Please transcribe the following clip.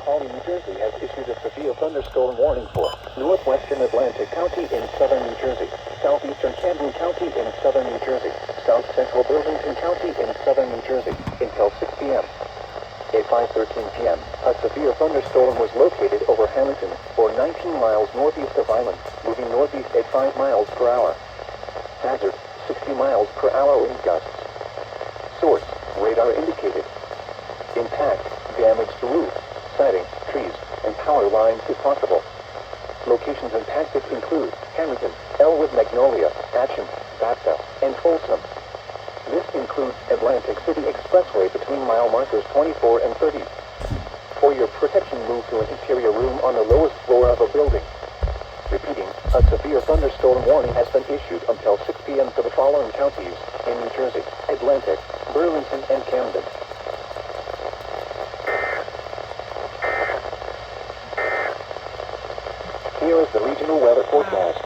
Hawley, New Jersey has issued a severe thunderstorm warning for northwestern Atlantic County in southern New Jersey, southeastern Camden County in southern New Jersey, south central Burlington County in southern New Jersey until 6 p.m. At 5:13 p.m., a severe thunderstorm was located over Hamilton, or 19 miles northeast of Island, moving northeast at 5 miles per hour. Hazard, 60 miles per hour wind gusts. Source, radar indicated. Impact, damage to roof, siding, trees, and power lines if possible. Locations impacted include Hamilton, Elwood, Magnolia, Atcham, Bethel, and Folsom. This includes Atlantic City Expressway between mile markers 24 and 30. For your protection, move to an interior room on the lowest floor of a building. Repeating, a severe thunderstorm warning has been issued until 6 p.m. for the following counties in New Jersey: Atlantic, Burlington, and Camden. Here is the regional weather forecast.